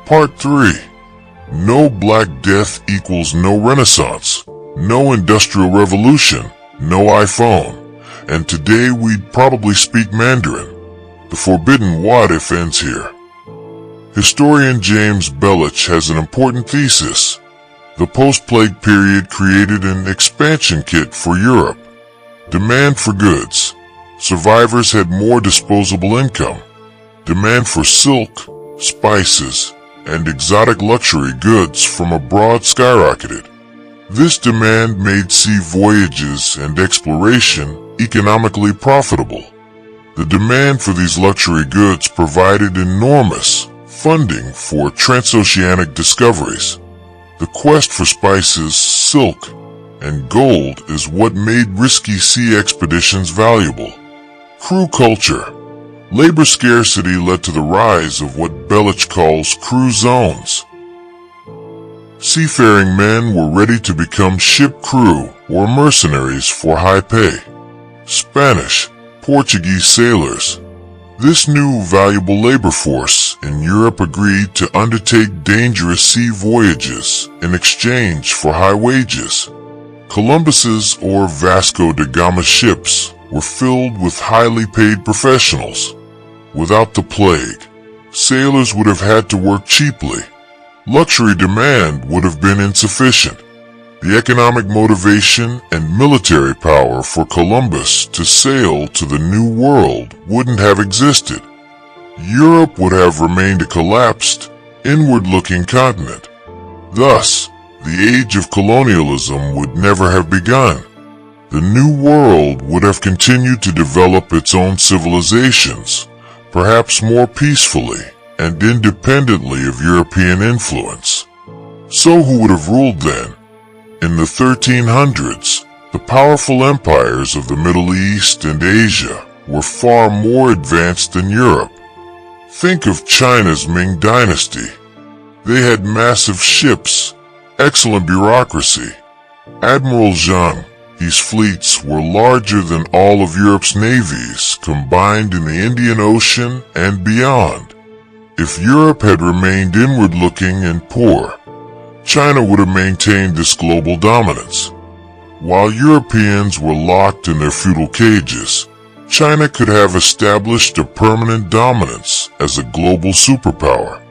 Part 3. No Black Death equals no Renaissance, no Industrial Revolution, no iPhone, and today we'd probably speak Mandarin. The forbidden what if ends here. Historian James Belich has an important thesis. The post-plague period created an expansion kit for Europe. Demand for goods. Survivors had more disposable income. Demand for silk, spices, and exotic luxury goods from abroad skyrocketed. This demand made sea voyages and exploration economically profitable. The demand for these luxury goods provided enormous funding for transoceanic discoveries. The quest for spices, silk, and gold is what made risky sea expeditions valuable. Crew culture. Labor scarcity led to the rise of what Belich calls crew zones. Seafaring men were ready to become ship crew or mercenaries for high pay. Spanish, Portuguese sailors. This new valuable labor force in Europe agreed to undertake dangerous sea voyages in exchange for high wages. Columbus's or Vasco da Gama ships were filled with highly paid professionals. Without the plague, sailors would have had to work cheaply. Luxury demand would have been insufficient. The economic motivation and military power for Columbus to sail to the New World wouldn't have existed. Europe would have remained a collapsed, inward-looking continent. Thus, the age of colonialism would never have begun. The New World would have continued to develop its own civilizations, perhaps more peacefully and independently of European influence. So who would have ruled then? In the 1300s, the powerful empires of the Middle East and Asia were far more advanced than Europe. Think of China's Ming Dynasty. They had massive ships, excellent bureaucracy. Admiral Zhang, his fleets were larger than all of Europe's navies combined in the Indian Ocean and beyond. If Europe had remained inward-looking and poor, China would have maintained this global dominance. While Europeans were locked in their feudal cages, China could have established a permanent dominance as a global superpower.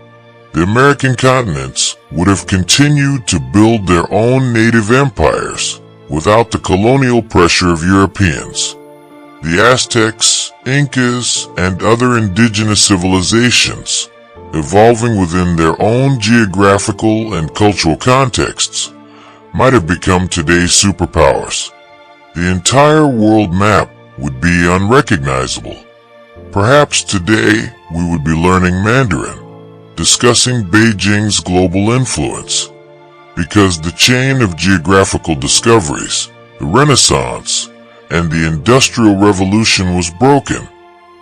The American continents would have continued to build their own native empires without the colonial pressure of Europeans. The Aztecs, Incas, and other indigenous civilizations, evolving within their own geographical and cultural contexts, might have become today's superpowers. The entire world map would be unrecognizable. Perhaps today we would be learning Mandarin, discussing Beijing's global influence. Because the chain of geographical discoveries, the Renaissance, and the Industrial Revolution was broken,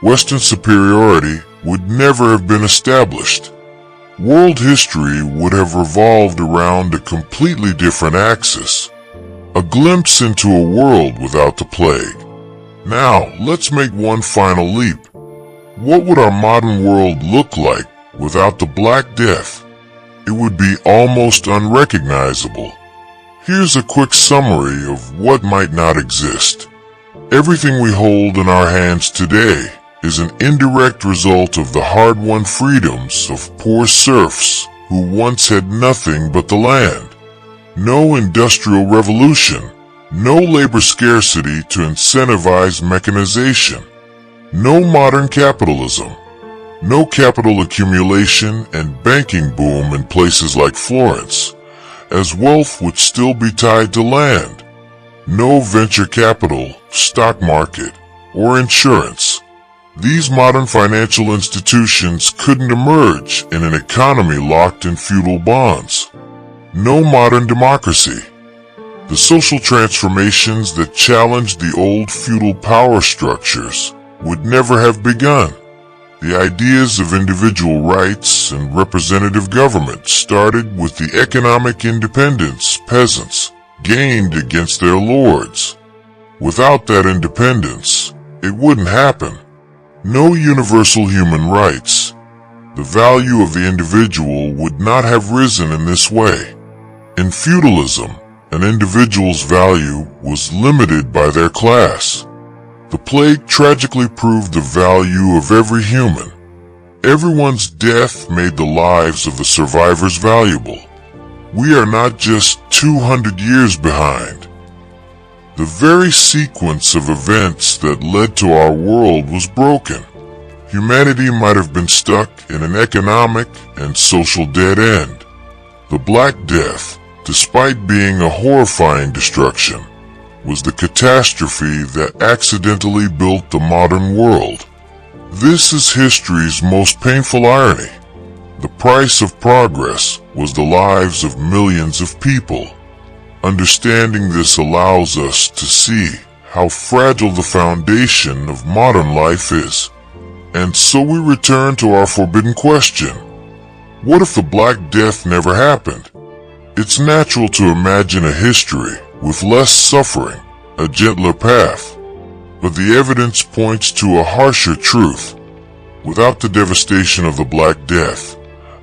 Western superiority would never have been established. World history would have revolved around a completely different axis. A glimpse into a world without the plague. Now, let's make one final leap. What would our modern world look like without the Black Death? It would be almost unrecognizable. Here's a quick summary of what might not exist. Everything we hold in our hands today is an indirect result of the hard-won freedoms of poor serfs who once had nothing but the land. No industrial revolution, no labor scarcity to incentivize mechanization, no modern capitalism. No capital accumulation and banking boom in places like Florence, as wealth would still be tied to land. No venture capital, stock market, or insurance. These modern financial institutions couldn't emerge in an economy locked in feudal bonds. No modern democracy. The social transformations that challenged the old feudal power structures would never have begun. The ideas of individual rights and representative government started with the economic independence peasants gained against their lords. Without that independence, it wouldn't happen. No universal human rights. the value of the individual would not have risen in this way. In feudalism, an individual's value was limited by their class. The plague tragically proved the value of every human. Everyone's death made the lives of the survivors valuable. We are not just 200 years behind. The very sequence of events that led to our world was broken. Humanity might have been stuck in an economic and social dead end. The Black Death, despite being a horrifying destruction, was the catastrophe that accidentally built the modern world. This is history's most painful irony. The price of progress was the lives of millions of people. Understanding this allows us to see how fragile the foundation of modern life is. And so we return to our forbidden question. What if the Black Death never happened? It's natural to imagine a history with less suffering, a gentler path. But the evidence points to a harsher truth. Without the devastation of the Black Death,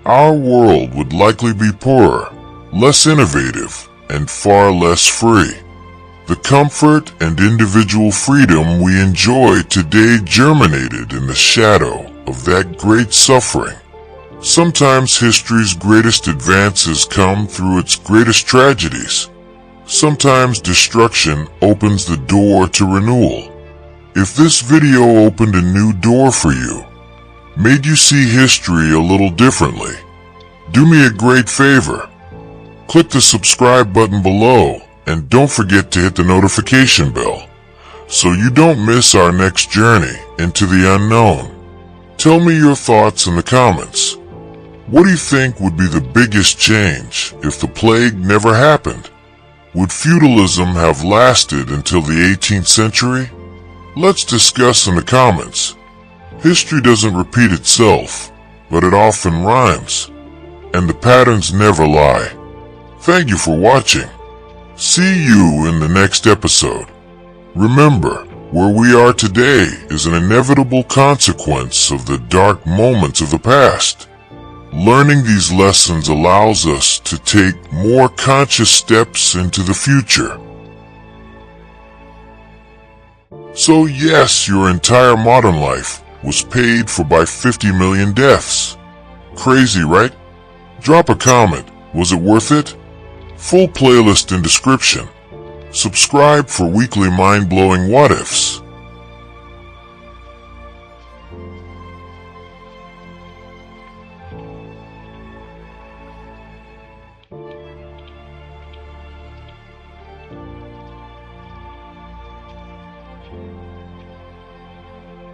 our world would likely be poorer, less innovative, and far less free. The comfort and individual freedom we enjoy today germinated in the shadow of that great suffering. Sometimes history's greatest advances come through its greatest tragedies. Sometimes destruction opens the door to renewal. If this video opened a new door for you, made you see history a little differently, do me a great favor. Click the subscribe button below and don't forget to hit the notification bell so you don't miss our next journey into the unknown. Tell me your thoughts in the comments. What do you think would be the biggest change if the plague never happened? Would feudalism have lasted until the 18th century? Let's discuss in the comments. History doesn't repeat itself, but it often rhymes, and the patterns never lie. Thank you for watching. See you in the next episode. Remember, where we are today is an inevitable consequence of the dark moments of the past. Learning these lessons allows us to take more conscious steps into the future. So yes, your entire modern life was paid for by 50 million deaths. Crazy, right? Drop a comment. Was it worth it? Full playlist in description. Subscribe for weekly mind-blowing what-ifs.